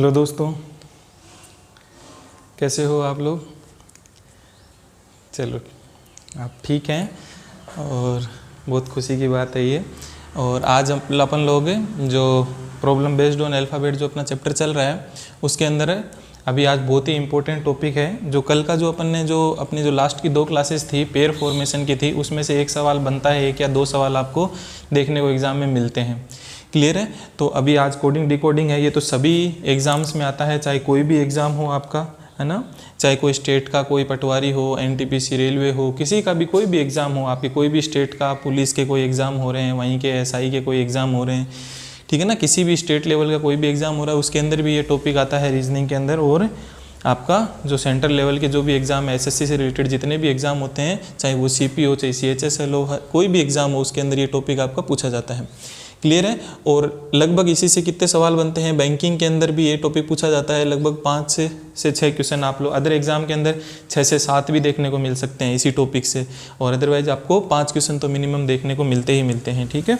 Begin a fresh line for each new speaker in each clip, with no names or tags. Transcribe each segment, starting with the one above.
Hello दोस्तों, कैसे हो आप लोग। चलो आप ठीक हैं और बहुत खुशी की बात है ये। और आज अपन लोग जो प्रॉब्लम बेस्ड ऑन अल्फ़ाबेट जो अपना चैप्टर चल रहा है उसके अंदर अभी आज बहुत ही इम्पोर्टेंट टॉपिक है। जो कल का जो अपन ने जो अपनी जो लास्ट की 2 क्लासेस थी पेयर फॉर्मेशन की थी, उसमें से एक सवाल बनता है, 1 या 2 सवाल आपको देखने को एग्ज़ाम में मिलते हैं। क्लियर है। तो अभी आज कोडिंग डिकोडिंग है, ये तो सभी एग्ज़ाम्स में आता है, चाहे कोई भी एग्ज़ाम हो आपका, है ना, चाहे कोई स्टेट का कोई पटवारी हो, एनटीपीसी रेलवे हो, किसी का भी कोई भी एग्ज़ाम हो, आपके कोई भी स्टेट का पुलिस के कोई एग्ज़ाम हो रहे हैं, वहीं के एसआई के कोई एग्ज़ाम हो रहे हैं, ठीक है ना, किसी भी स्टेट लेवल का कोई भी एग्ज़ाम हो रहा है उसके अंदर भी ये टॉपिक आता है रीजनिंग के अंदर। और आपका जो सेंट्रल लेवल के जो भी एग्ज़ाम है, एसएससी से रिलेटेड जितने भी एग्ज़ाम होते हैं, चाहे वो सीपी हो, चाहे सीएचएसएल हो, कोई भी एग्ज़ाम हो, उसके अंदर ये टॉपिक आपका पूछा जाता है। क्लियर है। और लगभग इसी से कितने सवाल बनते हैं, बैंकिंग के अंदर भी ये टॉपिक पूछा जाता है, लगभग 5 से 6 क्वेश्चन आप लोग अदर एग्जाम के अंदर 6 से 7 भी देखने को मिल सकते हैं इसी टॉपिक से, और अदरवाइज आपको 5 क्वेश्चन तो मिनिमम देखने को मिलते ही मिलते हैं। ठीक है,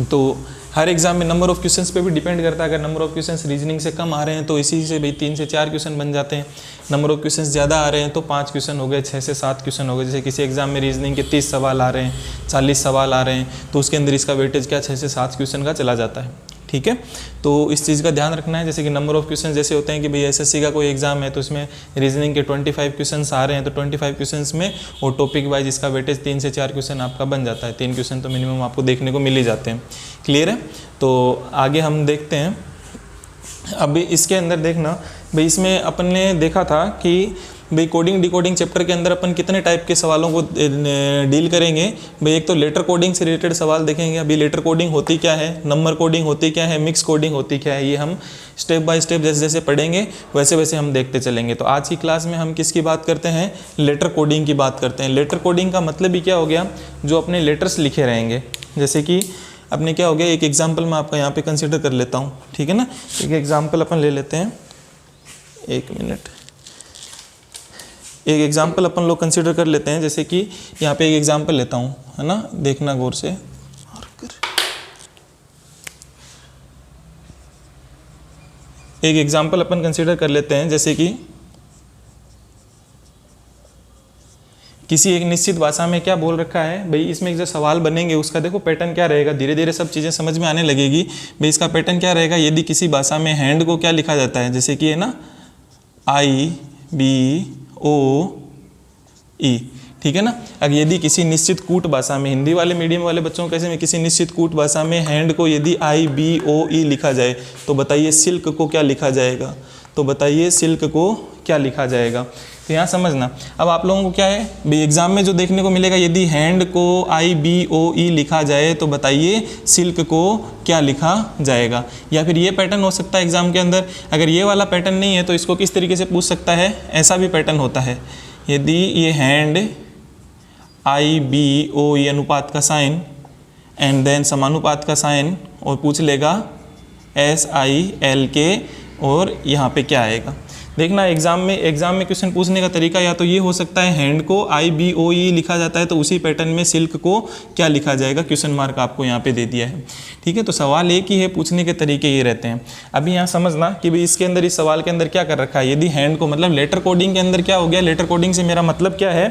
तो हर एग्जाम में नंबर ऑफ क्वेश्चंस पे भी डिपेंड करता है। अगर नंबर ऑफ क्वेश्चंस रीजनिंग से कम आ रहे हैं तो इसी से भाई 3 से 4 क्वेश्चन बन जाते हैं। नंबर ऑफ क्वेश्चंस ज़्यादा आ रहे हैं तो 5 क्वेश्चन हो गए, 6 से 7 क्वेश्चन हो गए। जैसे किसी एग्जाम में रीजनिंग के 30 सवाल आ रहे हैं, 40 सवाल आ रहे हैं, तो उसके अंदर इसका वेटेज क्या 6 से 7 क्वेश्चन का चला जाता है। ठीक है, तो इस चीज़ का ध्यान रखना है। जैसे कि नंबर ऑफ क्वेश्चन जैसे होते हैं कि भाई एसएससी का कोई एग्जाम है तो इसमें रीजनिंग के 25 क्वेश्चंस आ रहे हैं, तो 25 क्वेश्चंस में और टॉपिक वाइज इसका वेटेज 3 से 4 क्वेश्चन आपका बन जाता है। 3 क्वेश्चन तो मिनिमम आपको देखने को मिल ही जाते हैं। क्लियर है। तो आगे हम देखते हैं। अभी इसके अंदर देखना भाई, इसमें अपन ने देखा था कि भाई कोडिंग डिकोडिंग चैप्टर के अंदर अपन कितने टाइप के सवालों को डील करेंगे। भाई एक तो लेटर कोडिंग से रिलेटेड सवाल देखेंगे। अभी लेटर कोडिंग होती क्या है, नंबर कोडिंग होती क्या है, मिक्स कोडिंग होती क्या है, ये हम स्टेप बाय स्टेप जैसे जैसे पढ़ेंगे वैसे वैसे हम देखते चलेंगे। तो आज की क्लास में हम किसकी बात करते हैं, लेटर कोडिंग की बात करते हैं। लेटर कोडिंग का मतलब ही क्या हो गया, जो अपने लेटर्स लिखे रहेंगे। जैसे कि अपने क्या हो गया, एक एग्जाम्पल मैं आपका यहाँ पे कंसिडर कर लेता हूँ। ठीक है ना, एक एग्जाम्पल अपन ले लेते हैं, 1 मिनट। एक एग्जाम्पल अपन लोग कंसिडर कर लेते हैं। जैसे कि यहाँ पे एक एग्जाम्पल लेता हूँ, है ना, देखना गौर से। एक एग्जाम्पल अपन कंसिडर कर लेते हैं, जैसे कि किसी एक निश्चित भाषा में क्या बोल रखा है। भाई इसमें जो सवाल बनेंगे उसका देखो पैटर्न क्या रहेगा, धीरे धीरे सब चीज़ें समझ में आने लगेगी। भाई इसका पैटर्न क्या रहेगा, यदि किसी भाषा में हैंड को क्या लिखा जाता है, जैसे कि है ना IBOE, ठीक है ना। अगर यदि किसी निश्चित कूट भाषा में, हिंदी वाले मीडियम वाले बच्चों को कैसे में, किसी निश्चित कूट भाषा में हैंड को यदि IBOE लिखा जाए तो बताइए सिल्क को क्या लिखा जाएगा, तो बताइए सिल्क को क्या लिखा जाएगा। तो यहाँ समझना। अब आप लोगों को क्या है भाई, एग्जाम में जो देखने को मिलेगा, यदि हैंड को IBOE लिखा जाए तो बताइए सिल्क को क्या लिखा जाएगा। या फिर ये पैटर्न हो सकता है एग्जाम के अंदर। अगर ये वाला पैटर्न नहीं है तो इसको किस तरीके से पूछ सकता है, ऐसा भी पैटर्न होता है। यदि ये हैंड IBOE अनुपात का साइन एंड देन समानुपात का साइन और पूछ लेगा SILK, और यहाँ पे क्या आएगा देखना। एग्जाम में क्वेश्चन पूछने का तरीका या तो ये हो सकता है, हैंड को IBOE लिखा जाता है तो उसी पैटर्न में सिल्क को क्या लिखा जाएगा, क्वेश्चन मार्क आपको यहाँ पे दे दिया है। ठीक है, तो सवाल एक ही है, पूछने के तरीके ये रहते हैं। अभी यहाँ समझना कि भाई इसके अंदर, इस सवाल के अंदर क्या कर रखा है। यदि हैंड को, मतलब लेटर कोडिंग के अंदर क्या हो गया, लेटर कोडिंग से मेरा मतलब क्या है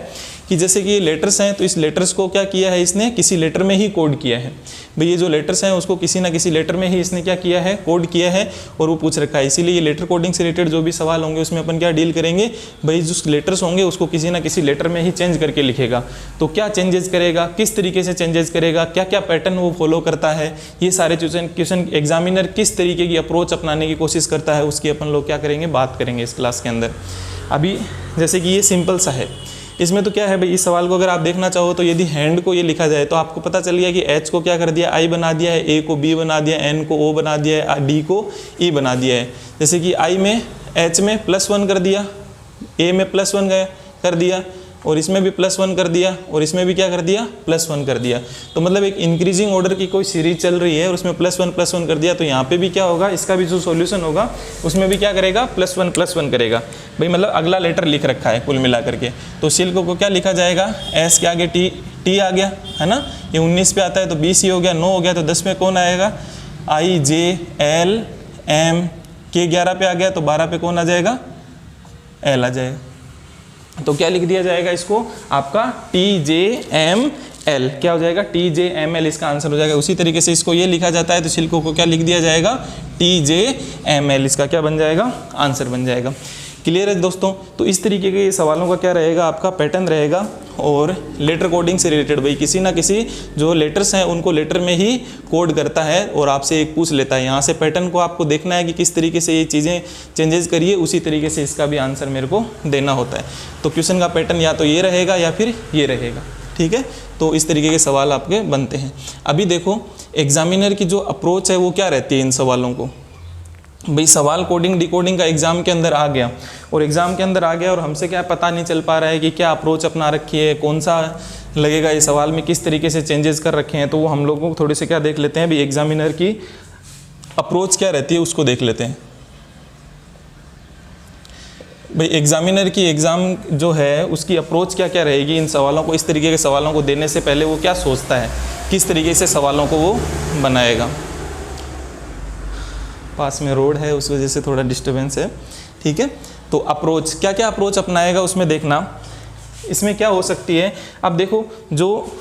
कि जैसे कि ये लेटर्स हैं तो इस लेटर्स को क्या किया है, इसने किसी लेटर में ही कोड किया है। भाई ये जो लेटर्स हैं उसको किसी ना किसी लेटर में ही इसने क्या किया है, कोड किया है, और वो पूछ रखा है। इसीलिए ये लेटर कोडिंग से रिलेटेड जो भी सवाल होंगे उसमें अपन क्या डील करेंगे, भाई जो लेटर्स होंगे उसको किसी ना किसी लेटर में ही चेंज करके लिखेगा। तो क्या चेंजेस करेगा, किस तरीके से चेंजेस करेगा, क्या क्या पैटर्न वो फॉलो करता है, ये सारे क्वेश्चन एग्जामिनर किस तरीके की अप्रोच अपनाने की कोशिश करता है, उसकी अपन लोग क्या करेंगे, बात करेंगे इस क्लास के अंदर। अभी जैसे कि ये सिंपल सा है, इसमें तो क्या है भाई, इस सवाल को अगर आप देखना चाहो तो यदि हैंड को ये लिखा जाए तो आपको पता चल गया कि H को क्या कर दिया, I बना दिया है, A को B बना दिया, N को O बना दिया है, D को E बना दिया है। जैसे कि I में, H में +1 कर दिया, A में +1 कर दिया, और इसमें भी +1 कर दिया, और इसमें भी क्या कर दिया, +1 कर दिया। तो मतलब एक इंक्रीजिंग ऑर्डर की कोई सीरीज चल रही है और उसमें +1 कर दिया, तो यहाँ पे भी क्या होगा, इसका भी जो सॉल्यूशन होगा उसमें भी क्या करेगा, +1 करेगा। भाई मतलब अगला लेटर लिख रखा है कुल मिला करके। तो सिल्क को क्या लिखा जाएगा, S के आगे T आ गया, है ना। ये 19 पे आता है तो 20 ही हो गया, 9 हो गया तो 10 में कौन आएगा, IJLM K11 पे आ गया तो 12 पे कौन आ जाएगा, L आ जाएगा। तो क्या लिख दिया जाएगा इसको, आपका TJML क्या हो जाएगा, TJML इसका आंसर हो जाएगा। उसी तरीके से इसको ये लिखा जाता है तो सिल्को को क्या लिख दिया जाएगा, TJML इसका क्या बन जाएगा, आंसर बन जाएगा। क्लियर है दोस्तों। तो इस तरीके के सवालों का क्या रहेगा, आपका पैटर्न रहेगा। और लेटर कोडिंग से रिलेटेड भाई किसी ना किसी जो लेटर्स हैं उनको लेटर में ही कोड करता है और आपसे एक पूछ लेता है। यहाँ से पैटर्न को आपको देखना है कि किस तरीके से ये चीज़ें चेंजेस करिए, उसी तरीके से इसका भी आंसर मेरे को देना होता है। तो क्वेश्चन का पैटर्न या तो ये रहेगा या फिर ये रहेगा, ठीक है। तो इस तरीके के सवाल आपके बनते हैं। अभी देखो एग्जामिनर की जो अप्रोच है वो क्या रहती है इन सवालों को, भाई सवाल कोडिंग डिकोडिंग का एग्जाम के अंदर आ गया और एग्जाम के अंदर आ गया और हमसे क्या पता नहीं चल पा रहा है कि क्या अप्रोच अपना रखी है, कौन सा लगेगा ये सवाल में, किस तरीके से चेंजेस कर रखे हैं। तो वो हम लोगों को थोड़े से क्या देख लेते हैं, भाई एग्जामिनर की अप्रोच क्या रहती है उसको देख लेते हैं। भाई एग्जामिनर की एग्ज़ाम जो है उसकी अप्रोच क्या क्या रहेगी इन सवालों को, इस तरीके के सवालों को देने से पहले वो क्या सोचता है, किस तरीके से सवालों को वो बनाएगा। पास में रोड है उस वजह से थोड़ा डिस्टर्बेंस है, ठीक है। तो अप्रोच क्या क्या अप्रोच अपनाएगा उसमें देखना, इसमें क्या हो सकती है। अब देखो जो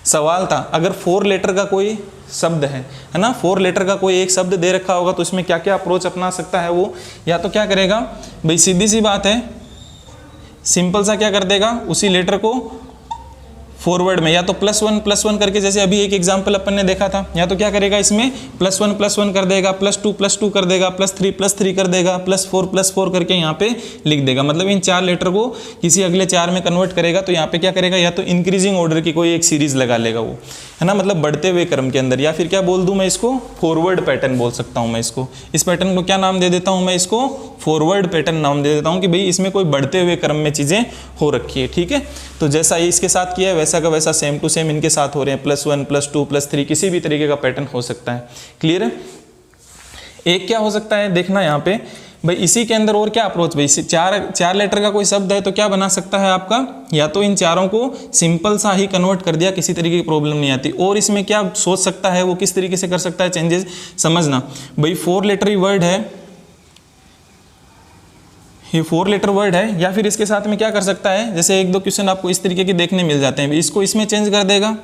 सवाल था, अगर 4 लेटर का कोई शब्द है ना, 4 लेटर का कोई एक शब्द दे रखा होगा तो उसमें क्या क्या अप्रोच अपना सकता है वो, या तो क्या करेगा भाई सीधी सी बात है, सिंपल सा क्या कर देगा उसी लेटर को फॉरवर्ड में या तो +1 करके, जैसे अभी एक एग्जांपल अपन ने देखा था, या तो क्या करेगा इसमें +1 कर देगा, +2 कर देगा, +3 कर देगा, +4 करके यहाँ पे लिख देगा। मतलब इन 4 लेटर को किसी अगले 4 में कन्वर्ट करेगा तो यहाँ पे क्या करेगा, या तो इंक्रीजिंग ऑर्डर की कोई एक सीरीज लगा लेगा वो, है ना, मतलब बढ़ते हुए क्रम के अंदर, या फिर क्या बोल दूँ मैं इसको, फॉरवर्ड पैटर्न बोल सकता हूँ मैं इसको। इस पैटर्न को क्या नाम दे देता हूँ मैं, इसको फॉरवर्ड पैटर्न नाम दे देता हूँ कि भाई इसमें कोई बढ़ते हुए क्रम में चीज़ें हो रखी है, ठीक है। तो जैसा ये इसके साथ किया है वैसा का वैसा सेम टू सेम इनके साथ हो रहे हैं, +1 +2 +3 किसी भी तरीके का पैटर्न हो सकता है। क्लियर है। एक क्या हो सकता है देखना यहाँ पे भाई, इसी के अंदर और क्या अप्रोच, भाई 4 लेटर का कोई शब्द है तो क्या बना सकता है आपका, या तो इन चारों को सिंपल सा ही कन्वर्ट कर दिया, किसी तरीके की प्रॉब्लम नहीं आती। और इसमें क्या सोच सकता है वो, किस तरीके से कर सकता है चेंजेस, समझना भाई 4 लेटरी वर्ड है, ये 4 लेटर वर्ड है, या फिर इसके साथ में क्या कर सकता है, जैसे 1-2 क्वेश्चन आपको इस तरीके के देखने मिल जाते हैं, इसको इसमें चेंज कर देगा,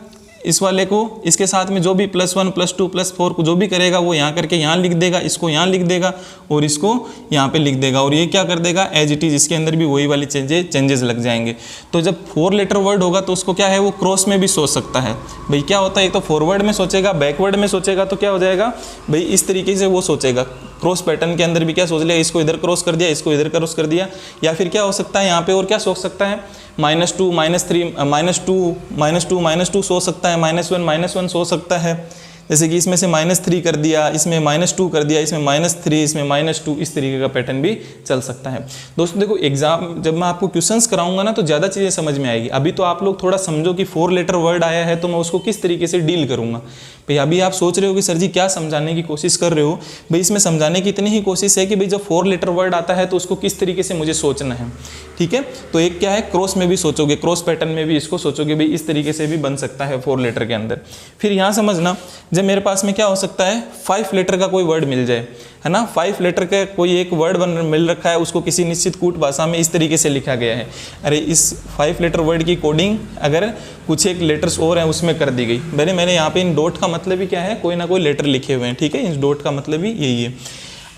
इस वाले को इसके साथ में जो भी +1 +2 +4 को जो भी करेगा वो यहाँ करके यहाँ लिख देगा, इसको यहाँ लिख देगा और इसको यहाँ पे लिख देगा, और ये क्या कर देगा एज इट इज़, इसके अंदर भी वही वाली चेंजेस लग जाएंगे। तो जब 4 लेटर वर्ड होगा तो उसको क्या है वो क्रॉस में भी सोच सकता है। भाई क्या होता है, एक तो फॉरवर्ड में सोचेगा, बैकवर्ड में सोचेगा, तो क्या हो जाएगा भाई इस तरीके से वो सोचेगा। क्रॉस पैटर्न के अंदर भी क्या सोच लिया, इसको इधर क्रॉस कर दिया, इसको इधर क्रॉस कर दिया। या फिर क्या हो सकता है यहाँ पे और क्या सोच सकता है, -2 -2 सोच सकता है, -1 सोच सकता है। जैसे कि इसमें से -3 कर दिया, इसमें -2 कर दिया, इसमें -3, इसमें -2, इस तरीके का पैटर्न भी चल सकता है। दोस्तों देखो एग्जाम जब मैं आपको क्वेश्चंस कराऊंगा ना तो ज़्यादा चीज़ें समझ में आएगी। अभी तो आप लोग थोड़ा समझो कि 4 लेटर वर्ड आया है तो मैं उसको किस तरीके से डील करूँगा। भाई अभी आप सोच रहे हो कि सर जी क्या समझाने की कोशिश कर रहे हो, भाई इसमें समझाने की इतनी ही कोशिश है कि भाई जब 4 लेटर वर्ड आता है तो उसको किस तरीके से मुझे सोचना है, ठीक है। तो एक क्या है, क्रॉस में भी सोचोगे, क्रॉस पैटर्न में भी इसको सोचोगे, भाई इस तरीके से भी बन सकता है 4 लेटर के अंदर। फिर यहाँ समझना, जब मेरे पास में क्या हो सकता है 5 लेटर का कोई वर्ड मिल जाए, है ना, 5 लेटर का कोई एक वर्ड मिल रखा है, उसको किसी निश्चित कूट भाषा में इस तरीके से लिखा गया है। अरे इस 5 लेटर वर्ड की कोडिंग अगर कुछ एक लेटर्स और हैं उसमें कर दी गई, मैंने यहाँ पे इन डॉट का मतलब ही क्या है, कोई ना कोई लेटर लिखे हुए हैं, ठीक है, इस डॉट का मतलब ही यही है।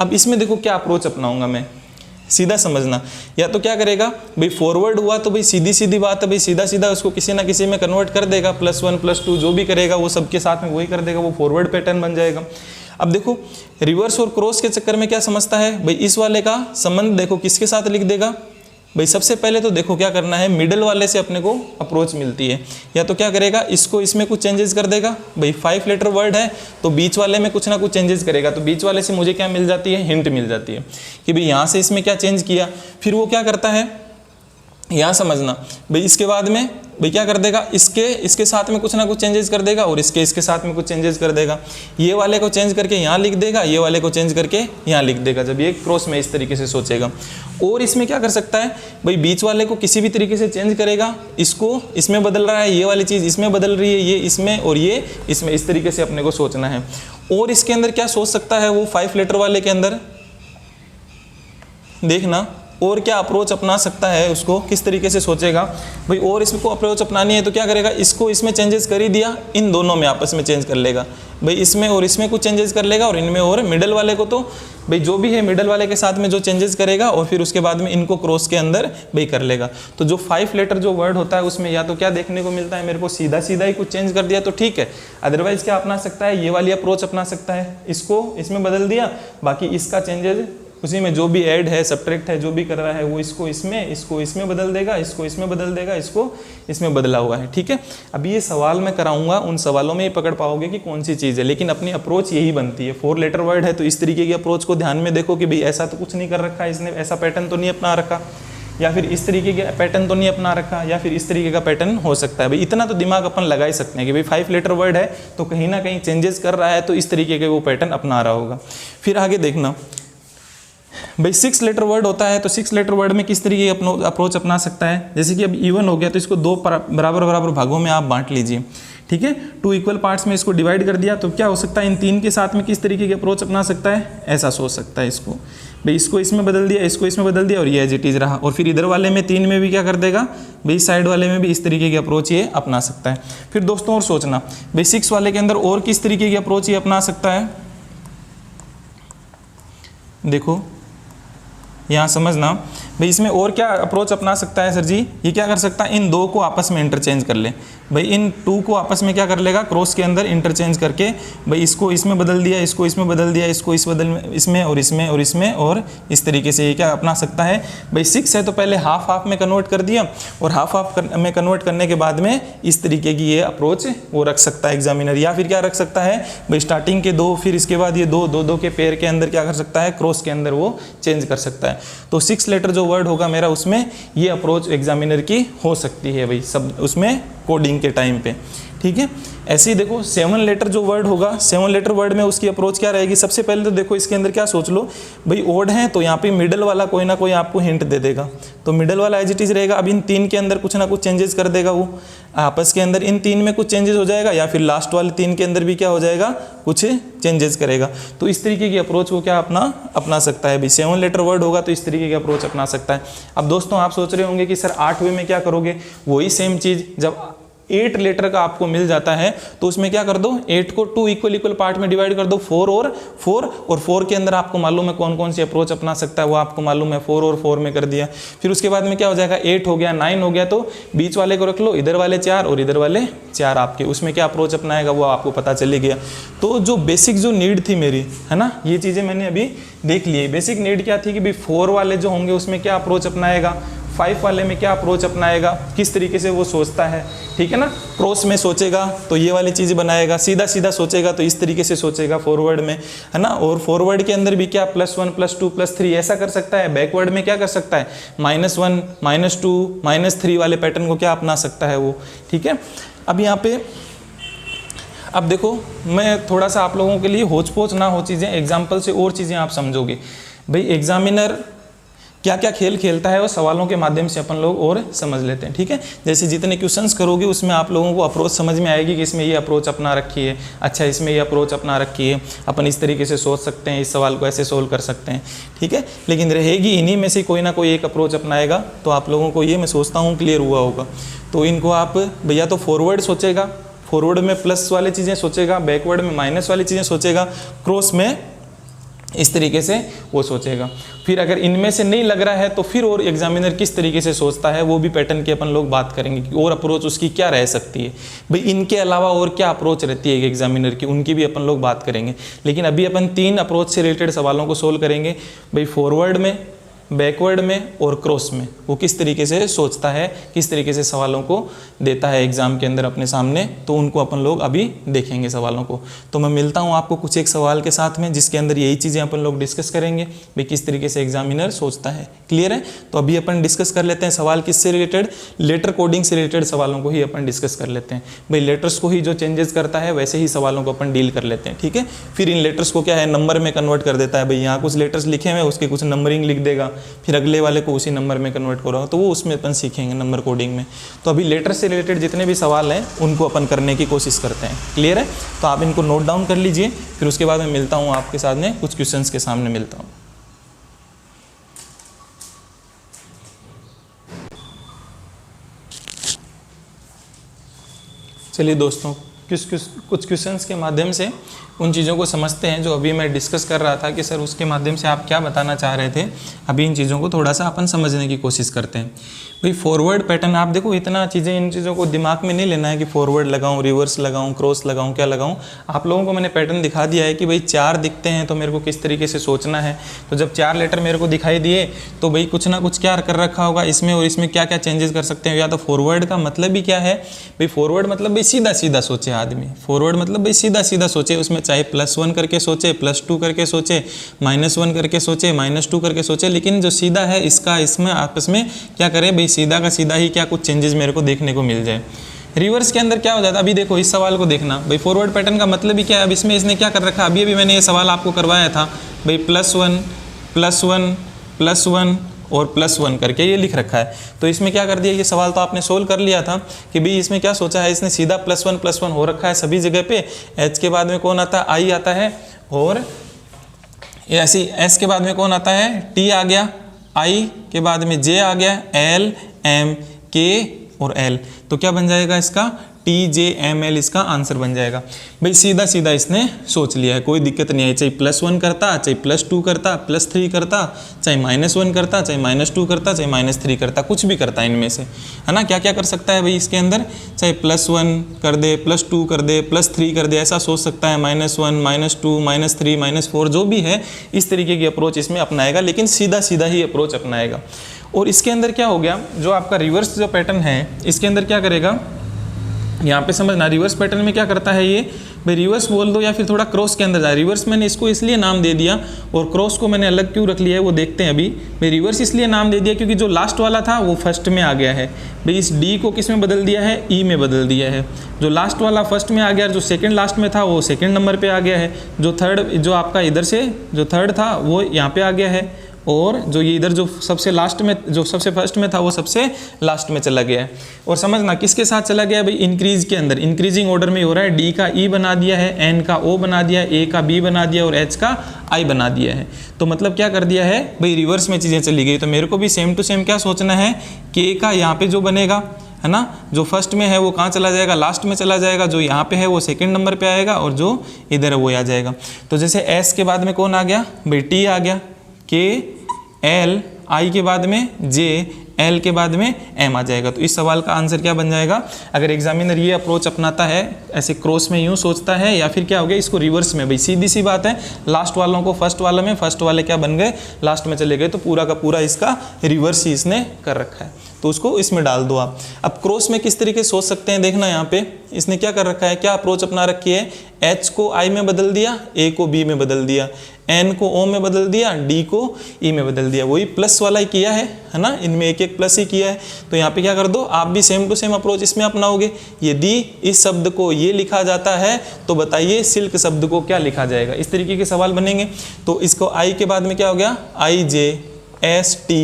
अब इसमें देखो क्या अप्रोच अपनाऊंगा मैं, सीधा समझना, या तो क्या करेगा भाई फॉरवर्ड हुआ तो भाई सीधी बात है, भाई सीधा उसको किसी ना किसी में कन्वर्ट कर देगा, +1 +2 जो भी करेगा वो सबके साथ में वही कर देगा, वो फॉरवर्ड पैटर्न बन जाएगा। अब देखो रिवर्स और क्रॉस के चक्कर में क्या समझता है भाई, इस वाले का संबंध देखो किसके साथ लिख देगा भाई, सबसे पहले तो देखो क्या करना है, मिडल वाले से अपने को अप्रोच मिलती है, या तो क्या करेगा इसको इसमें कुछ चेंजेस कर देगा, भाई 5 लेटर वर्ड है तो बीच वाले में कुछ ना कुछ चेंजेस करेगा, तो बीच वाले से मुझे क्या मिल जाती है, हिंट मिल जाती है कि भाई यहाँ से इसमें क्या चेंज किया। फिर वो क्या करता है, यहाँ समझना भाई इसके बाद में भाई क्या कर देगा, इसके साथ में कुछ ना कुछ चेंजेस कर देगा और इसके साथ में कुछ चेंजेस कर देगा, ये वाले को चेंज करके यहाँ लिख देगा, ये वाले को चेंज करके यहाँ लिख देगा, जब ये क्रॉस में इस तरीके से सोचेगा। और इसमें क्या कर सकता है भाई, बीच वाले को किसी भी तरीके से चेंज करेगा, इसको इसमें बदल रहा है, ये वाली चीज़ इसमें बदल रही है, ये इसमें और ये इसमें, इस तरीके से अपने को सोचना है। और इसके अंदर क्या सोच सकता है वो 5 लेटर वाले के अंदर, देखना और क्या अप्रोच अपना सकता है, उसको किस तरीके से सोचेगा भाई। और इसको अप्रोच अपनानी है तो क्या करेगा, इसको इसमें चेंजेस कर ही दिया, इन दोनों में आपस में चेंज कर लेगा भाई, इसमें और इसमें कुछ चेंजेस कर लेगा, और इनमें और मिडल वाले को तो भाई जो भी है मिडल वाले के साथ में जो चेंजेस करेगा, और फिर उसके बाद में इनको क्रॉस के अंदर भाई कर लेगा। तो जो 5 लेटर जो वर्ड होता है उसमें या तो क्या देखने को मिलता है मेरे को, सीधा सीधा ही कुछ चेंज कर दिया तो ठीक है, अदरवाइज क्या अपना सकता है, ये वाली अप्रोच अपना सकता है, इसको इसमें बदल दिया, बाकी इसका चेंजेस उसी में जो भी ऐड है सब्ट्रैक्ट है जो भी कर रहा है वो इसको इसमें बदल देगा, इसको इसमें बदल देगा, इसको इसमें बदला हुआ है, ठीक है। अभी ये सवाल मैं कराऊंगा, उन सवालों में ये पकड़ पाओगे कि कौन सी चीज़ है, लेकिन अपनी अप्रोच यही बनती है। 4 लेटर वर्ड है तो इस तरीके की अप्रोच को ध्यान में देखो कि भाई ऐसा तो कुछ नहीं कर रखा है इसने, ऐसा पैटर्न तो नहीं अपना रखा, या फिर इस तरीके का पैटर्न तो नहीं अपना रखा, या फिर इस तरीके का पैटर्न हो सकता है भाई। इतना तो दिमाग अपन लगा ही सकते हैं कि भाई 5 लेटर वर्ड है तो कहीं ना कहीं चेंजेस कर रहा है, तो इस तरीके के वो पैटर्न अपना रहा होगा। फिर आगे देखना भाई 6 लेटर वर्ड होता है तो 6 लेटर वर्ड में किस तरीके की अप्रोच अपना सकता है। जैसे कि अब इवन हो गया तो इसको 2 बराबर बराबर भागों में आप बांट लीजिए, ठीक है। 2 इक्वल पार्ट्स में इसको डिवाइड कर दिया तो क्या हो सकता है, इन 3 के साथ में किस तरीके की अप्रोच अपना सकता है, ऐसा सोच सकता है इसको भाई, इसको इसमें बदल दिया, इसको इसमें बदल दिया, और ये एज इट इज़ रहा। और फिर इधर वाले में 3 में भी क्या कर देगा भाई, साइड वाले में भी इस तरीके की अप्रोच ये अपना सकता है। फिर दोस्तों और सोचना भाई 6 वाले के अंदर और किस तरीके की अप्रोच ये अपना सकता है। देखो यहाँ समझना भाई, इसमें और क्या अप्रोच अपना सकता है सर जी, ये क्या कर सकता है, इन 2 को आपस में इंटरचेंज कर ले भाई, इन 2 को आपस में क्या कर लेगा, क्रॉस के अंदर इंटरचेंज करके भाई, इसको इसमें बदल दिया, इसको इसमें बदल दिया, इसको इसमें और इसमें और इसमें, और इस तरीके से ये क्या अपना सकता है भाई। 6 है तो पहले हाफ हाफ में कन्वर्ट कर दिया, और हाफ हाफ में कन्वर्ट करने के बाद में इस तरीके की ये अप्रोच वो रख सकता है एग्जामिनर। या फिर क्या रख सकता है भाई, स्टार्टिंग के 2 फिर इसके बाद ये 2 के पेयर के अंदर क्या कर सकता है, क्रॉस के अंदर वो चेंज कर सकता है। तो 6 लेटर जो वर्ड होगा मेरा उसमें ये अप्रोच एग्जामिनर की हो सकती है भाई, सब उसमें कोडिंग के टाइम पे, ठीक है। ऐसे ही देखो 7 लेटर जो वर्ड होगा, 7 लेटर वर्ड में उसकी अप्रोच क्या रहेगी। सबसे पहले तो देखो इसके अंदर क्या सोच लो भाई, ओड है तो यहाँ पे मिडल वाला कोई ना कोई आपको हिंट दे देगा, तो मिडल वाला एज इट इज रहेगा। अब इन 3 के अंदर कुछ ना कुछ चेंजेस कर देगा वो आपस के अंदर, इन 3 में कुछ चेंजेस हो जाएगा, या फिर लास्ट वाले 3 के अंदर भी क्या हो जाएगा, कुछ चेंजेस करेगा। तो इस तरीके की अप्रोच वो क्या अपना सकता है भाई। 7 लेटर वर्ड होगा तो इस तरीके की अप्रोच अपना सकता है। अब दोस्तों आप सोच रहे होंगे कि सर 8वें में क्या करोगे, वही सेम चीज़, जब 8 लेटर का आपको मिल जाता है तो उसमें क्या कर दो, 8 को 2 इक्वल पार्ट में डिवाइड कर दो, 4 और 4 के अंदर आपको मालूम है कौन कौन सी अप्रोच अपना सकता है, वो आपको मालूम है, 4 और 4 में कर दिया। फिर उसके बाद में क्या हो जाएगा, 8 हो गया, 9 हो गया, तो बीच वाले को रख लो, इधर वाले 4 और इधर वाले 4 आपके, उसमें क्या अप्रोच अपनाएगा वो आपको पता चले गया। तो जो बेसिक जो नीड थी मेरी, है ना, ये चीज़ें मैंने अभी देख ली। बेसिक नीड क्या थी कि भाई 4 वाले जो होंगे उसमें क्या अप्रोच अपनाएगा, 5 वाले में क्या अप्रोच अपनाएगा, किस तरीके से वो सोचता है, ठीक है ना। क्रॉस में सोचेगा तो ये वाली चीज़ बनाएगा, सीधा सीधा सोचेगा तो इस तरीके से सोचेगा फॉरवर्ड में, है ना। और फॉरवर्ड के अंदर भी क्या +1 +2 +3 ऐसा कर सकता है। बैकवर्ड में क्या कर सकता है, -1 -2 -3 वाले पैटर्न को क्या अपना सकता है वो, ठीक है। अब यहाँ पे अब देखो मैं थोड़ा सा आप लोगों के लिए होच पोच ना हो चीज़ें, एग्जाम्पल से और चीज़ें आप समझोगे भाई। एग्जामिनर क्या क्या खेल खेलता है वो सवालों के माध्यम से अपन लोग और समझ लेते हैं, ठीक है। जैसे जितने क्वेश्चंस करोगे उसमें आप लोगों को अप्रोच समझ में आएगी कि इसमें ये अप्रोच अपना रखी है, अच्छा इसमें ये अप्रोच अपना रखी है, अपन इस तरीके से सोच सकते हैं, इस सवाल को ऐसे सोल्व कर सकते हैं, ठीक है। लेकिन रहेगी इन्हीं में से कोई ना कोई एक अप्रोच अपनाएगा, तो आप लोगों को ये मैं सोचता हूँ क्लियर हुआ होगा। तो इनको आप भैया तो फॉरवर्ड सोचेगा, फॉरवर्ड में प्लस वाली चीज़ें सोचेगा, बैकवर्ड में माइनस वाली चीज़ें सोचेगा, क्रॉस में इस तरीके से वो सोचेगा। फिर अगर इनमें से नहीं लग रहा है तो फिर और एग्जामिनर किस तरीके से सोचता है वो भी पैटर्न की अपन लोग बात करेंगे कि और अप्रोच उसकी क्या रह सकती है भाई। इनके अलावा और क्या अप्रोच रहती है एक एग्जामिनर की, उनकी भी अपन लोग बात करेंगे। लेकिन अभी अपन 3 अप्रोच से रिलेटेड सवालों को सोल्व करेंगे भाई, फॉरवर्ड में, बैकवर्ड में और क्रॉस में वो किस तरीके से सोचता है, किस तरीके से सवालों को देता है एग्जाम के अंदर अपने सामने, तो उनको अपन लोग अभी देखेंगे सवालों को। तो मैं मिलता हूँ आपको कुछ एक सवाल के साथ में जिसके अंदर यही चीज़ें अपन लोग डिस्कस करेंगे भाई, किस तरीके से एग्जामिनर सोचता है। क्लियर है। तो अभी अपन डिस्कस कर लेते हैं सवाल किससे रिलेटेड, लेटर कोडिंग से रिलेटेड सवालों को ही अपन डिस्कस कर लेते हैं भाई। लेटर्स को ही जो चेंजेस करता है वैसे ही सवालों को अपन डील कर लेते हैं, ठीक है। फिर इन लेटर्स को क्या है नंबर में कन्वर्ट कर देता है भाई, यहाँ कुछ लेटर्स लिखे हुए उसके कुछ नंबरिंग लिख देगा, फिर अगले वाले को उसी नंबर में कन्वर्ट करोगे, तो वो उसमें अपन सीखेंगे नंबर कोडिंग में। तो अभी लेटर से रिलेटेड जितने भी सवाल हैं उनको अपन करने की कोशिश करते हैं। क्लियर है। तो आप इनको नोट डाउन कर लीजिए, फिर उसके बाद मैं मिलता हूँ आपके साथ में कुछ क्वेश्चंस के सामने मिलता हूँ। चलिए दोस्तों, कुछ क्वेश्चंस के माध्यम से उन चीज़ों को समझते हैं जो अभी मैं डिस्कस कर रहा था कि सर उसके माध्यम से आप क्या बताना चाह रहे थे। अभी इन चीज़ों को थोड़ा सा अपन समझने की कोशिश करते हैं। भाई फॉरवर्ड पैटर्न, आप देखो इतना चीज़ें, इन चीज़ों को दिमाग में नहीं लेना है कि फॉरवर्ड लगाऊं, रिवर्स लगाऊं, क्रॉस लगाऊं, क्या लगाऊं। आप लोगों को मैंने पैटर्न दिखा दिया है कि भाई 4 दिखते हैं तो मेरे को किस तरीके से सोचना है। तो जब 4 लेटर मेरे को दिखाई दिए तो भाई कुछ ना कुछ क्या कर रखा होगा इसमें, और इसमें क्या क्या चेंजेस कर सकते हैं। या तो फॉरवर्ड का मतलब भी क्या है भाई, फॉरवर्ड मतलब भाई सीधा सीधा सोचे आदमी। फॉरवर्ड मतलब भाई सीधा सीधा सोचे, उसमें चाहे +1 करके सोचे, +2 करके सोचे, -1 करके सोचे, -2 करके सोचे, लेकिन जो सीधा है इसका इसमें आपस में क्या करे भाई, सीधा का सीधा ही क्या कुछ चेंजेस मेरे को देखने को मिल जाए। रिवर्स के अंदर क्या हो जाता है, अभी देखो इस सवाल को देखना भाई, फॉरवर्ड पैटर्न का मतलब ही क्या है। अब इसमें इसने क्या कर रखा है, अभी मैंने ये सवाल आपको करवाया था भाई, +1 +1 +1 और +1 करके ये लिख रखा है। तो इसमें क्या कर दिया, ये सवाल तो आपने सोल्व कर लिया था कि भाई इसमें क्या सोचा है, इसने सीधा +1 हो रखा है सभी जगह पे। H के बाद में कौन आता है, I आता है, और ऐसी S के बाद में कौन आता है, T आ गया, I के बाद में J आ गया, L M K और L। तो क्या बन जाएगा इसका, TJML इसका आंसर बन जाएगा। भाई सीधा सीधा इसने सोच लिया है, कोई दिक्कत नहीं है। चाहे +1 करता, चाहे +2 करता, +3 करता, चाहे -1 करता, चाहे -2 करता, चाहे -3 करता, कुछ भी करता है इनमें से, है ना। क्या क्या कर सकता है भाई इसके अंदर, चाहे +1 कर दे, +2 कर दे, +3 कर दे, ऐसा सोच सकता है। -1 -2 -3 -4 जो भी है, इस तरीके की अप्रोच इसमें अपनाएगा, लेकिन सीधा सीधा ही अप्रोच अपनाएगा। और इसके अंदर क्या हो गया, जो आपका रिवर्स जो पैटर्न है इसके अंदर क्या करेगा, यहाँ पे समझना। रिवर्स पैटर्न में क्या करता है ये भाई, रिवर्स बोल दो या फिर थोड़ा क्रॉस के अंदर जाए। रिवर्स मैंने इसको इसलिए नाम दे दिया और क्रॉस को मैंने अलग क्यों रख लिया है वो देखते हैं अभी। भाई रिवर्स इसलिए नाम दे दिया क्योंकि जो लास्ट वाला था वो फर्स्ट में आ गया है। भाई इस D को किस में बदल दिया है, E में बदल दिया है। जो लास्ट वाला फर्स्ट में आ गया, जो सेकंड लास्ट में था वो सेकंड नंबर पे आ गया है। जो थर्ड, जो आपका इधर से जो थर्ड था वो यहाँ पे आ गया है, और जो ये इधर जो सबसे लास्ट में, जो सबसे फर्स्ट में था वो सबसे लास्ट में चला गया है। और समझना किसके साथ चला गया है भाई, इंक्रीज के अंदर, इंक्रीजिंग ऑर्डर में हो रहा है। D का E बना दिया है, N का O बना दिया है, A का B बना दिया और H का I बना दिया है। तो मतलब क्या कर दिया है भाई, रिवर्स में चीज़ें चली गई। तो मेरे को भी सेम टू सेम क्या सोचना है, K का यहाँ पे जो बनेगा, है ना, जो फर्स्ट में है वो कहाँ चला जाएगा, लास्ट में चला जाएगा। जो यहाँ पे है वो सेकंड नंबर पे आएगा, और जो इधर है वो आ जाएगा। तो जैसे S के बाद में कौन आ गया भाई, T आ गया, K L, I के बाद में J, L के बाद में M आ जाएगा। तो इस सवाल का आंसर क्या बन जाएगा, अगर एग्जामिनर ये अप्रोच अपनाता है, ऐसे क्रॉस में यूँ सोचता है, या फिर क्या हो गया इसको रिवर्स में। भाई सीधी सी बात है, लास्ट वालों को फर्स्ट वाले में, फर्स्ट वाले क्या बन गए, लास्ट में चले गए। तो पूरा का पूरा इसका रिवर्स ही इसने कर रखा है, तो उसको इसमें डाल दो आप। अब क्रॉस में किस तरीके से सोच सकते हैं, देखना यहाँ पे इसने क्या कर रखा है, क्या अप्रोच अपना रखी है। H को I में बदल दिया, A को B में बदल दिया, N को O में बदल दिया, D को E में बदल दिया। वही प्लस वाला ही किया है ना, इनमें एक एक प्लस ही किया है। तो यहाँ पे क्या कर दो, आप भी सेम टू सेम अप्रोच इसमें अपनाओगे। यदि इस शब्द को ये लिखा जाता है तो बताइए सिल्क शब्द को क्या लिखा जाएगा। इस तरीके के सवाल बनेंगे। तो इसको I के बाद में क्या हो गया, I J S T,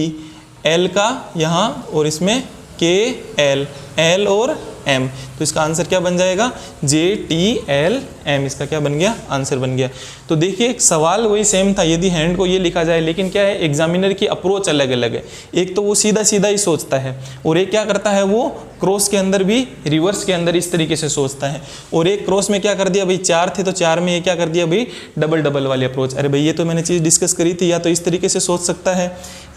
L का यहाँ, और इसमें K L, L और M। तो इसका आंसर क्या बन जाएगा, J T L M। इसका क्या बन गया, आंसर बन गया। तो देखिए सवाल वही सेम था यदि हैंड को ये लिखा जाए, लेकिन क्या है एग्जामिनर की अप्रोच अलग अलग है। एक तो वो सीधा सीधा ही सोचता है, और एक क्या करता है वो क्रॉस के अंदर भी, रिवर्स के अंदर इस तरीके से सोचता है। और एक क्रॉस में क्या कर दिया भाई, 4 थे तो 4 में ये क्या कर दिया भाई, डबल डबल वाली अप्रोच। अरे भाई ये तो मैंने चीज़ डिस्कस करी थी, या तो इस तरीके से सोच सकता है,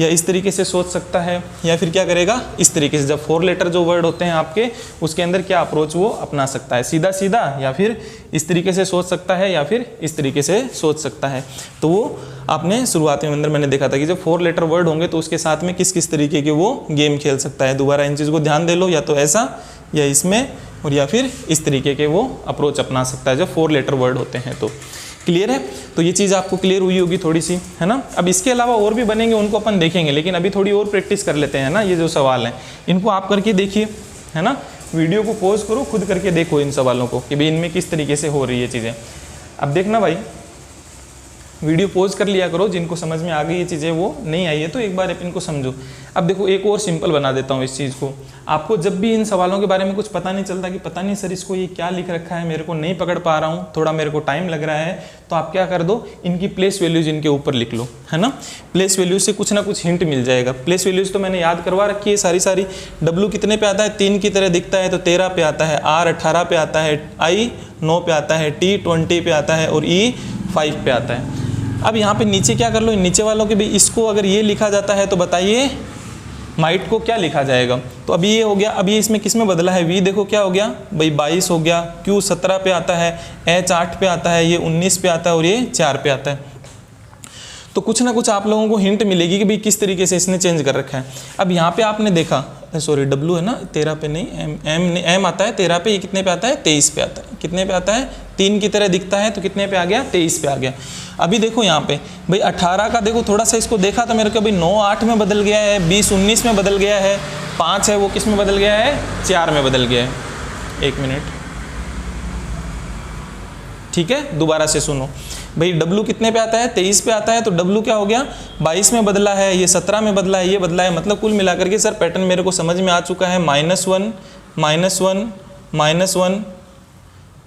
या इस तरीके से सोच सकता है, या फिर क्या करेगा इस तरीके से। जब 4 लेटर जो वर्ड होते हैं आपके, उसके अंदर क्या अप्रोच वो अपना सकता है, सीधा सीधा, या फिर इस तरीके से सोच सकता है, या फिर इस तरीके से सोच सकता है। तो वो आपने शुरुआती में अंदर मैंने देखा था कि जब 4 लेटर वर्ड होंगे तो उसके साथ में किस किस तरीके के वो गेम खेल सकता है। दोबारा इन चीज़ को ध्यान दे लो, या तो ऐसा, या इसमें, और या फिर इस तरीके के वो अप्रोच अपना सकता है जब 4 लेटर वर्ड होते हैं। तो क्लियर है। तो ये चीज़ आपको क्लियर हुई होगी थोड़ी सी, है ना। अब इसके अलावा और भी बनेंगे, उनको अपन देखेंगे, लेकिन अभी थोड़ी और प्रैक्टिस कर लेते हैं ना। ये जो सवाल हैं इनको आप करके देखिए, है ना। वीडियो को पॉज करो, खुद करके देखो इन सवालों को कि भाई इनमें किस तरीके से हो रही है चीज़ें। अब देखना भाई, वीडियो पॉज कर लिया करो, जिनको समझ में आ गई ये चीज़ें, वो नहीं आई है तो एक बार इनको समझो। अब देखो एक और सिंपल बना देता हूँ इस चीज़ को। आपको जब भी इन सवालों के बारे में कुछ पता नहीं चलता कि पता नहीं सर इसको ये क्या लिख रखा है, मेरे को नहीं पकड़ पा रहा हूँ, थोड़ा मेरे को टाइम लग रहा है, तो आप क्या कर दो, इनकी प्लेस वैल्यूज इनके ऊपर लिख लो, है ना। प्लेस वैल्यूज से कुछ ना कुछ हिंट मिल जाएगा। प्लेस वैल्यूज तो मैंने याद करवा रखी है सारी। W कितने पे आता है, 3 की तरह दिखता है तो 13 पे आता है, R 18 पे आता है, I 9 पे आता है, T 20 पे आता है और E 5 पे आता है। अब यहाँ पे नीचे क्या कर लो, नीचे वालों के भी इसको अगर ये लिखा जाता है तो बताइए माइट को क्या लिखा जाएगा। तो अभी ये हो गया, अब ये इसमें किस में बदला है, V देखो क्या हो गया भाई 22 हो गया, Q 17 पे आता है, H 8 पे आता है, ये 19 पे आता है और ये 4 पे आता है। तो कुछ ना कुछ आप लोगों को हिंट मिलेगी कि भाई किस तरीके से इसने चेंज कर रखा है। अब यहाँ पे आपने देखा, सॉरी W है ना, 13 पे नहीं, M आता है 13 पे, ये कितने पे आता है 23 पे आता है। कितने पे आता है, 3 की तरह दिखता है तो कितने पे आ गया 23 पे आ गया। अभी देखो यहाँ पे भाई 18 का देखो, थोड़ा सा इसको देखा तो मेरे को भाई 9 8 में बदल गया है, 20 19 में बदल गया है, 5 है वो किस में बदल गया है, 4 में बदल गया है। 1 मिनट, ठीक है, दोबारा से सुनो भाई। W कितने पे आता है, 23 पे आता है, तो W क्या हो गया 22 में बदला है, ये 17 में बदला है, ये बदला है, मतलब कुल मिलाकर के सर पैटर्न मेरे को समझ में आ चुका है। -1 -1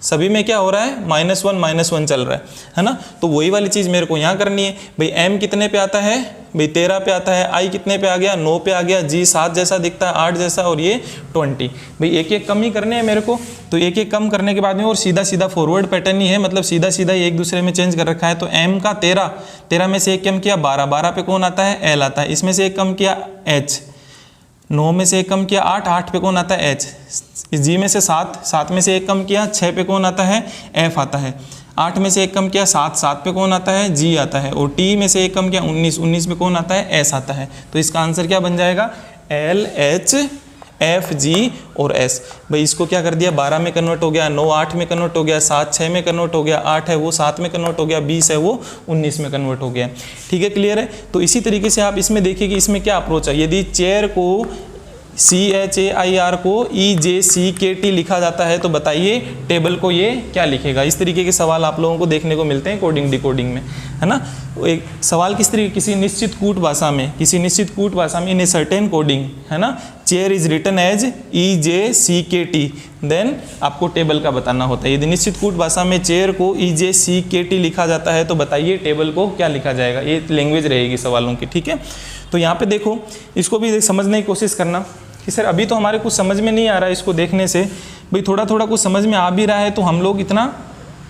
सभी में क्या हो रहा है, -1 -1 चल रहा है ना। तो वही वाली चीज़ मेरे को यहाँ करनी है भाई। M कितने पे आता है भाई 13 पे आता है, I कितने पे आ गया 9 पे आ गया, G 7 जैसा दिखता है, 8 जैसा, और ये 20। भाई एक एक कम ही करने हैं मेरे को, तो एक एक कम करने के बाद में और सीधा सीधा फॉरवर्ड पैटर्न ही है, मतलब सीधा सीधा ही एक दूसरे में चेंज कर रखा है। तो M का 13 में से एक कम किया 12 पे कौन आता है, L आता है। इसमें से एक कम किया H, 9 में से एक कम किया 8 पे कौन आता है H। G में से 7 में से एक कम किया 6 पे कौन आता है, F आता है। 8 में से एक कम किया 7 पे कौन आता है, G आता है। और T में से एक कम किया 19 में कौन आता है, S आता है। तो इसका आंसर क्या बन जाएगा, L H F G और S। भाई इसको क्या कर दिया, 12 में कन्वर्ट हो गया, 9 8 में कन्वर्ट हो गया, 7 6 में कन्वर्ट हो गया, 8 है वो 7 में कन्वर्ट हो गया, 20 है वो 19 में कन्वर्ट हो गया। ठीक है, क्लियर है। तो इसी तरीके से आप इसमें देखिए कि इसमें क्या अप्रोच है। यदि चेयर को CHAIR को EJCKT लिखा जाता है तो बताइए टेबल को ये क्या लिखेगा। इस तरीके के सवाल आप लोगों को देखने को मिलते हैं कोडिंग डिकोडिंग में, है ना। एक सवाल किस तरीके, किसी निश्चित कूट भाषा में इन ए सर्टेन कोडिंग, है ना, chair is written as EJCKT, then आपको टेबल का बताना होता है। यदि निश्चित कूट भाषा में चेयर को EJCKT लिखा जाता है तो बताइए टेबल को क्या लिखा जाएगा। ये लैंग्वेज रहेगी सवालों की, ठीक है। तो यहाँ पे देखो, इसको भी समझने की कोशिश करना कि सर अभी तो हमारे कुछ समझ में नहीं आ रहा है, इसको देखने से भाई थोड़ा थोड़ा कुछ समझ में आ भी रहा है तो हम लोग इतना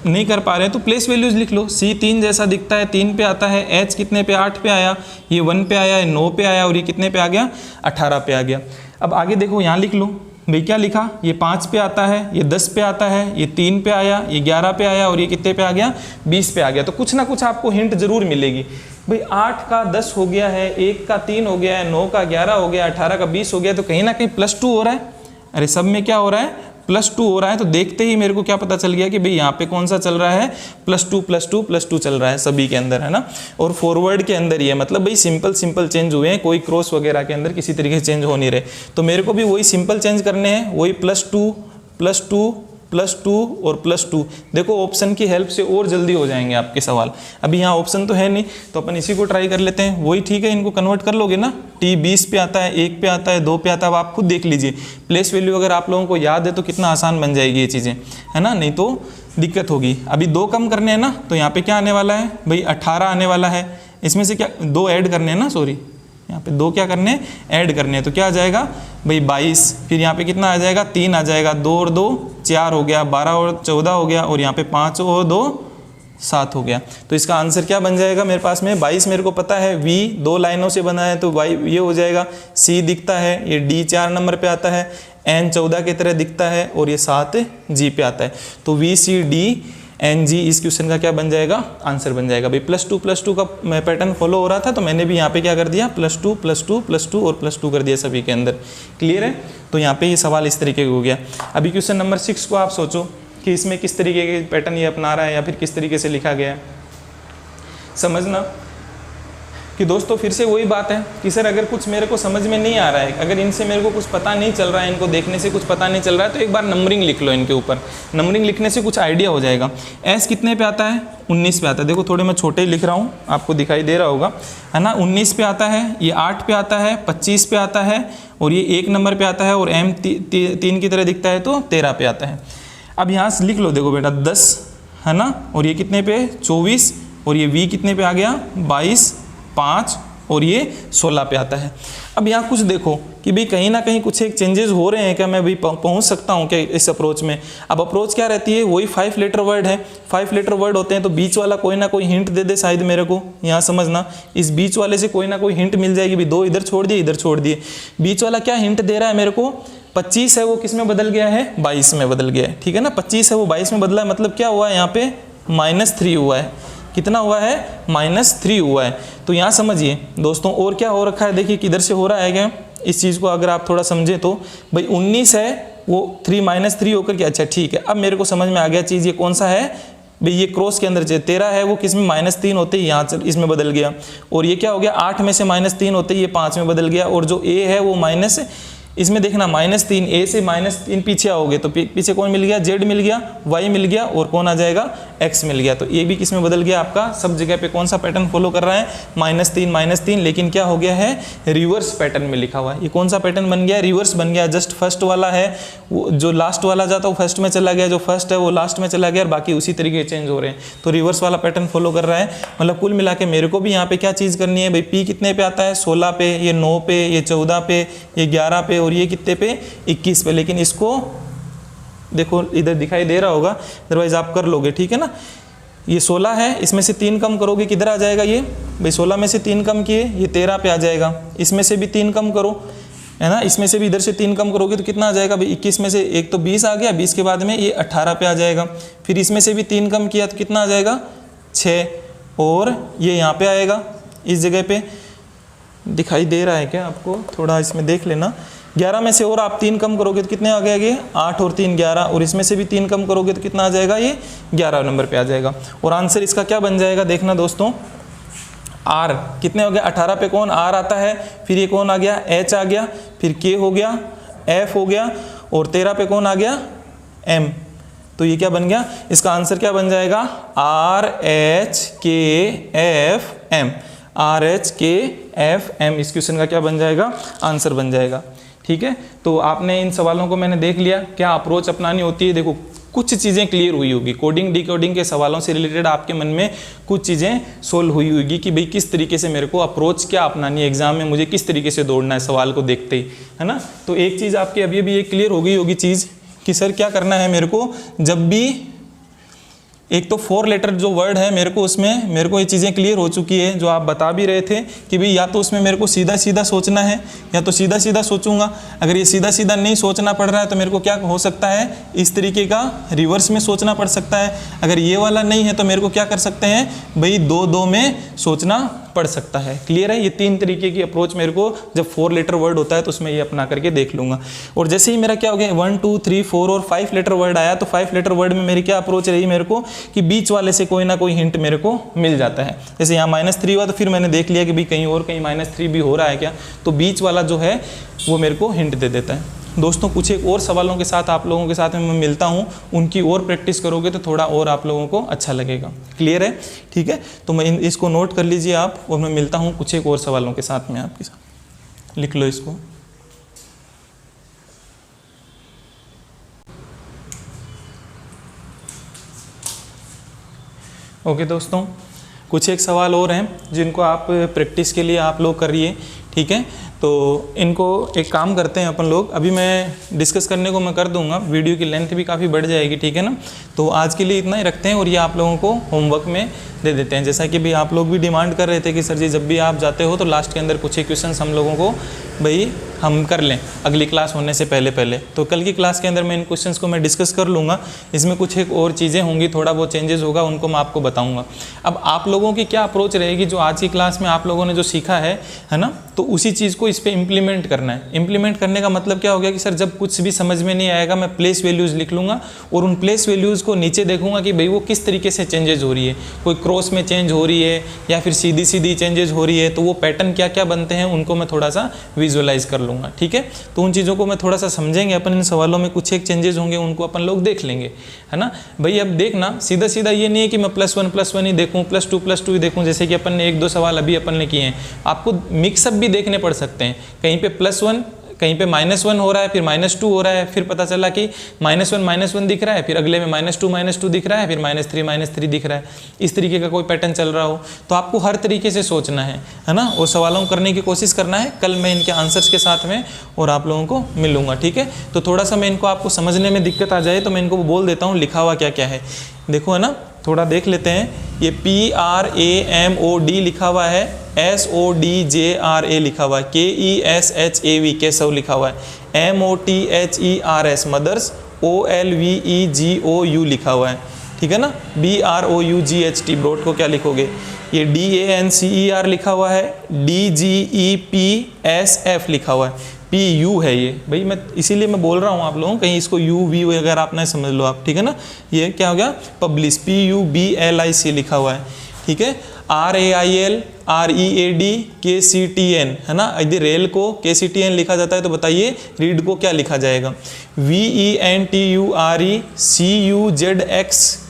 नहीं कर पा रहे हैं। तो प्लेस वैल्यूज लिख लो। C 3 जैसा दिखता है, 3 पे आता है, H कितने पे 8 पे आया, ये 1 पे आया, 9 पे आया और ये कितने पे आ गया 18 पे आ गया। अब आगे देखो यहाँ लिख लो भाई, क्या लिखा, ये 5 पे आता है, ये 10 पे आता है, ये 3 पे आया, ये 11 पे आया और ये कितने पे आ गया 20 पे आ गया। तो कुछ ना कुछ आपको हिंट जरूर मिलेगी भाई। 8 का 10 हो गया है, 1 का 3 हो गया है, 9 का 11 हो गया, 18 का 20 हो गया, तो कहीं ना कहीं +2 हो रहा है। अरे सब में क्या हो रहा है, +2 हो रहा है। तो देखते ही मेरे को क्या पता चल गया कि भाई यहाँ पे कौन सा चल रहा है, +2 चल रहा है सभी के अंदर, है ना। और फॉरवर्ड के अंदर ही है, मतलब भाई सिंपल चेंज हुए हैं, कोई क्रॉस वगैरह के अंदर किसी तरीके से चेंज हो नहीं रहे। तो मेरे को भी वही सिंपल चेंज करने हैं, वही +2 और +2। देखो ऑप्शन की हेल्प से और जल्दी हो जाएंगे आपके सवाल। अभी यहाँ ऑप्शन तो है नहीं तो अपन इसी को ट्राई कर लेते हैं। वही ठीक है, इनको कन्वर्ट कर लोगे ना। T 20 पे आता है, 1 पे आता है, 2 पे आता है, अब आप खुद देख लीजिए। प्लेस वैल्यू अगर आप लोगों को याद है तो कितना आसान बन जाएगी ये चीज़ें, है ना, नहीं तो दिक्कत होगी। अभी 2 कम करने हैं ना, तो यहाँ पे क्या आने वाला है भाई 18 आने वाला है। इसमें से क्या 2 ऐड करने हैं ना, सॉरी यहाँ पे 2 क्या करने हैं, ऐड करने हैं। तो क्या आ जाएगा भाई 22, फिर यहाँ पे कितना आ जाएगा 3 आ जाएगा, 2 और 2 4 हो गया, 12 और 14 हो गया, और यहाँ पे 5 और 2 7 हो गया। तो इसका आंसर क्या बन जाएगा मेरे पास में 22 मेरे को पता है, V 2 लाइनों से बना है तो Y ये हो जाएगा, C दिखता है, ये D 4 नंबर पे आता है, N 14 की तरह दिखता है और ये 7 G पे आता है। तो VCD NG इस क्वेश्चन का क्या बन जाएगा, आंसर बन जाएगा। भाई +2 का पैटर्न फॉलो हो रहा था तो मैंने भी यहाँ पे क्या कर दिया +2 और +2 कर दिया सभी के अंदर। क्लियर है। तो यहाँ पे ये सवाल इस तरीके का हो गया। अभी क्वेश्चन नंबर 6 को आप सोचो कि इसमें किस तरीके के पैटर्न ये अपना रहा है या फिर किस तरीके से लिखा गया है, समझना। कि दोस्तों फिर से वही बात है कि सर अगर कुछ मेरे को समझ में नहीं आ रहा है, अगर इनसे मेरे को कुछ पता नहीं चल रहा है, इनको देखने से कुछ पता नहीं चल रहा है, तो एक बार नंबरिंग लिख लो इनके ऊपर। नंबरिंग लिखने से कुछ आइडिया हो जाएगा। एस कितने पे आता है? 19 पे आता है। देखो थोड़े मैं छोटे ही लिख रहा हूँ, आपको दिखाई दे रहा होगा, है ना। 19 पे आता है, ये 8 पे आता है, 25 पे आता है, और ये 1 नंबर पे आता है, और एम 3 की तरह दिखता है तो 13 पे आता है। अब यहाँ से लिख लो, देखो बेटा 10, है ना, और ये कितने पे? 24, और ये वी कितने पे आ गया? 22, 5, और ये 16 पे आता है। अब यहाँ कुछ देखो कि भाई कहीं ना कहीं कुछ एक चेंजेस हो रहे हैं क्या, मैं भी पहुँच सकता हूँ क्या इस अप्रोच में? अब अप्रोच क्या रहती है? वही 5 लेटर वर्ड है। 5 लेटर वर्ड होते हैं तो बीच वाला कोई ना कोई हिंट दे दे शायद मेरे को। यहाँ समझना, इस बीच वाले से कोई ना कोई हिंट मिल जाएगी। भाई 2 इधर छोड़ दिए, इधर छोड़ दिए, बीच वाला क्या हिंट दे रहा है मेरे को? 25 है वो किस में बदल गया है? 22 में बदल गया है, ठीक है ना। 25 है वो 22 में बदला है, मतलब क्या हुआ है यहाँ पे? -3 हुआ है। कितना हुआ है? -3 हुआ है। तो यहाँ समझिए दोस्तों, और क्या हो रखा है, देखिए किधर से हो रहा है क्या इस चीज़ को अगर आप थोड़ा समझे तो। भाई 19 है वो 3 -3 होकर के, अच्छा ठीक है, अब मेरे को समझ में आ गया चीज़। ये कौन सा है भाई? ये क्रॉस के अंदर 13 है वो किस में? -3 होते ही यहाँ इसमें बदल गया। और ये क्या हो गया? 8 में से -3 होते ही ये 5 में बदल गया। और जो ए है वो माइनस, इसमें देखना -3, ए से -3 पीछे आओगे तो पीछे कौन मिल गया? जेड मिल गया, वाई मिल गया, और कौन आ जाएगा? एक्स मिल गया। तो ये भी किस में बदल गया आपका? सब जगह पे कौन सा पैटर्न फॉलो कर रहा है? -3, लेकिन क्या हो गया है? रिवर्स पैटर्न में लिखा हुआ है। ये कौन सा पैटर्न बन गया? रिवर्स बन गया। जस्ट फर्स्ट वाला है वो, जो लास्ट वाला जाता है वो फर्स्ट में चला गया, जो फर्स्ट है वो लास्ट में चला गया, और बाकी उसी तरीके चेंज हो रहे हैं। तो रिवर्स वाला पैटर्न फॉलो कर रहा है। मतलब कुल मिला के मेरे को भी यहाँ पे क्या चीज़ करनी है भाई? पी कितने पे आता है? 16 पे, ये 9 पे, ये 14 पे, ये 11 पे, और ये कितने पे? 21 पे। लेकिन इसको देखो इधर दिखाई दे रहा होगा, अदरवाइज आप कर लोगे, ठीक है ना। ये 16 है, इसमें से 3 कम करोगे किधर आ जाएगा? ये भाई 16 में से 3 कम किए, ये 13 पे आ जाएगा। इसमें से भी 3 कम करो, है ना, इसमें से भी इधर से 3 कम करोगे तो कितना आ जाएगा भाई? 21 में से एक तो 20 आ गया, 20 के बाद में ये 18 पे आ जाएगा। फिर इसमें से भी 3 कम किया तो कितना आ जाएगा? 6, और ये यहाँ पे आएगा, इस जगह पे दिखाई दे रहा है क्या आपको? थोड़ा इसमें देख लेना। 11 में से और आप 3 कम करोगे तो कितने आ गया? ये 8 और 3 11, और इसमें से भी 3 कम करोगे तो कितना आ जाएगा? ये 11 नंबर पे आ जाएगा। और आंसर इसका क्या बन जाएगा देखना दोस्तों, आर। कितने हो गया? 18 पे कौन? आर आता है। फिर ये कौन आ गया? एच आ गया, फिर के हो गया, एफ हो गया, और 13 पे कौन आ गया? एम। तो ये क्या बन गया? इसका आंसर क्या बन जाएगा? आर एच के एफ एम। आर एच के एफ एम इस क्वेश्चन का क्या बन जाएगा? आंसर बन जाएगा, ठीक है। तो आपने इन सवालों को मैंने देख लिया, क्या अप्रोच अपनानी होती है। देखो कुछ चीज़ें क्लियर हुई होगी, कोडिंग डिकोडिंग के सवालों से रिलेटेड आपके मन में कुछ चीज़ें सोल्व हुई होगी कि भाई किस तरीके से मेरे को अप्रोच क्या अपनानी है, एग्जाम में मुझे किस तरीके से दौड़ना है सवाल को देखते ही, है ना। तो एक चीज़ आपकी अभी अभी एक क्लियर हो गई होगी चीज़ कि सर क्या करना है मेरे को, जब भी एक तो 4 लेटर जो वर्ड है मेरे को उसमें मेरे को ये चीज़ें क्लियर हो चुकी है, जो आप बता भी रहे थे कि भाई या तो उसमें मेरे को सीधा सीधा सोचना है या तो सीधा सीधा सोचूंगा। अगर ये सीधा सीधा नहीं सोचना पड़ रहा है तो मेरे को क्या हो सकता है, इस तरीके का रिवर्स में सोचना पड़ सकता है। अगर ये वाला नहीं है तो मेरे को क्या कर सकते हैं भाई, 2-2 में सोचना पड़ सकता है। क्लियर है। ये 3 तरीके की अप्रोच मेरे को जब 4 लेटर वर्ड होता है तो उसमें ये अपना करके देख लूंगा। और जैसे ही मेरा क्या हो गया 1 2 3 4 और 5 लेटर वर्ड आया तो 5 लेटर वर्ड में मेरी क्या अप्रोच रही मेरे को कि बीच वाले से कोई ना कोई हिंट मेरे को मिल जाता है। जैसे यहाँ -3 हुआ तो फिर मैंने देख लिया कि भाई कहीं और कहीं -3 भी हो रहा है क्या, तो बीच वाला जो है वो मेरे को हिंट दे देता है। दोस्तों कुछ एक और सवालों के साथ आप लोगों के साथ में मैं मिलता हूँ, उनकी और प्रैक्टिस करोगे तो थोड़ा और आप लोगों को अच्छा लगेगा। क्लियर है, ठीक है। तो मैं इसको नोट कर लीजिए आप, और मैं मिलता हूँ कुछ एक और सवालों के साथ में आपके साथ। लिख लो इसको। ओके दोस्तों, कुछ एक सवाल और हैं जिनको आप प्रैक्टिस के लिए आप लोग करिए, ठीक है। तो इनको एक काम करते हैं अपन लोग, अभी मैं डिस्कस करने को मैं कर दूंगा, वीडियो की लेंथ भी काफ़ी बढ़ जाएगी, ठीक है ना। तो आज के लिए इतना ही रखते हैं और ये आप लोगों को होमवर्क में दे देते हैं। जैसा कि भाई आप लोग भी डिमांड कर रहे थे कि सर जी जब भी आप जाते हो तो लास्ट के अंदर कुछ एक क्वेश्चन हम लोगों को भाई हम कर लें अगली क्लास होने से पहले। तो कल की क्लास के अंदर मैं इन क्वेश्चंस को मैं डिस्कस कर लूँगा। इसमें कुछ एक और चीज़ें होंगी, थोड़ा बहुत चेंजेस होगा, उनको मैं आपको बताऊँगा। अब आप लोगों की क्या अप्रोच रहेगी, जो आज की क्लास में आप लोगों ने जो सीखा है ना, तो उसी चीज़ को इस पर इम्प्लीमेंट करना है। इम्प्लीमेंट करने का मतलब क्या हो गया कि सर जब कुछ भी समझ में नहीं आएगा मैं प्लेस वैल्यूज़ लिख लूँगा और उन प्लेस वैल्यूज़ को नीचे देखूंगा कि भाई वो किस तरीके से चेंजेस हो रही है, कोई क्रॉस में चेंज हो रही है या फिर सीधी सीधी चेंजेस हो रही है, तो वो पैटर्न क्या क्या बनते हैं उनको मैं थोड़ा सा विजुअलाइज कर लूँगा। ठीक है, तो उन चीज़ों को मैं थोड़ा सा समझेंगे अपन। इन सवालों में कुछ एक चेंजेस होंगे, उनको अपन लोग देख लेंगे, है ना भाई। अब देखना सीधा सीधा ये नहीं है कि मैं +1 ही देखूँ, +2 ही देखूँ, जैसे कि अपन ने 1-2 सवाल अभी अपन ने किए हैं। आपको मिक्सअप भी देखने पड़ सकते हैं, कहीं पे +1 कहीं पे -1 हो रहा है, फिर -2 हो रहा है, फिर पता चला कि -1 दिख रहा है, फिर अगले में -2 दिख रहा है, फिर -3 दिख रहा है। इस तरीके का कोई पैटर्न चल रहा हो तो आपको हर तरीके से सोचना है ना, और सवालों को करने की कोशिश करना है। कल मैं इनके आंसर्स के साथ में और आप लोगों को मिलूंगा। ठीक है, तो थोड़ा सा मैं इनको आपको समझने में दिक्कत आ जाए तो मैं इनको बोल देता हूँ लिखा हुआ क्या क्या है। देखो है ना, थोड़ा देख लेते हैं। ये PRAMOD लिखा हुआ है, SODJRA लिखा हुआ है, KESHAV केशव लिखा हुआ है, MOTHERS मदर्स, OLVEGOU लिखा हुआ है। ठीक है ना, BROUGHT ब्रॉड को क्या लिखोगे, ये DANCER लिखा हुआ है, DGEPSF लिखा हुआ है, PU है ये भाई। मैं इसीलिए मैं बोल रहा हूँ आप लोगों, कहीं इसको UV वगैरह आप ना समझ लो आप। ठीक है ना, ये क्या हो गया, पब्लिश, PUBLIC लिखा हुआ है। ठीक है, RAIL READ KCTN है ना। यदि रेल को KCTN लिखा जाता है तो बताइए रीड को क्या लिखा जाएगा, VENTURE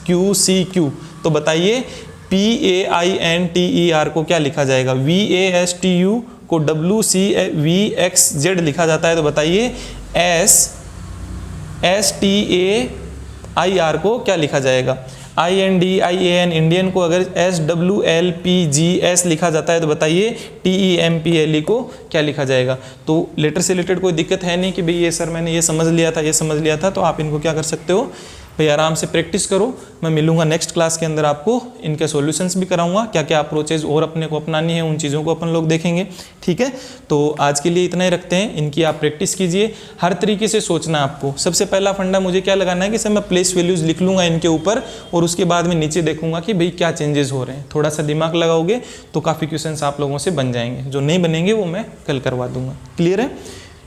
CUZXQCQ। तो बताइए PAINTER को क्या लिखा जाएगा, VASTU को WCVXZ लिखा जाता है तो बताइए STAIR को क्या लिखा जाएगा, INDIAN इंडियन को अगर SWLPGS लिखा जाता है तो बताइए TEMPLE को क्या लिखा जाएगा। तो लेटर से रिलेटेड कोई दिक्कत है नहीं कि भाई ये सर मैंने ये समझ लिया था, तो आप इनको क्या कर सकते हो भाई, आराम से प्रैक्टिस करो। मैं मिलूंगा नेक्स्ट क्लास के अंदर, आपको इनके सॉल्यूशंस भी कराऊंगा, क्या क्या अप्रोचेज और अपने को अपनानी है उन चीज़ों को अपन लोग देखेंगे। ठीक है, तो आज के लिए इतना ही रखते हैं, इनकी आप प्रैक्टिस कीजिए। हर तरीके से सोचना आपको। सबसे पहला फंडा मुझे क्या लगाना है कि सर मैं प्लेस वैल्यूज़ लिख लूँगा इनके ऊपर और उसके बाद में नीचे देखूंगा कि भाई क्या चेंजेस हो रहे हैं। थोड़ा सा दिमाग लगाओगे तो काफ़ी क्वेश्चंस आप लोगों से बन जाएंगे, जो नहीं बनेंगे वो मैं कल करवा दूंगा। क्लियर है?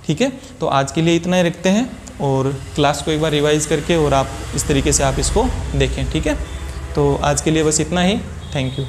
ठीक है, तो आज के लिए इतना ही रखते हैं और क्लास को एक बार रिवाइज करके और आप इस तरीके से आप इसको देखें। ठीक है, तो आज के लिए बस इतना ही। Thank you.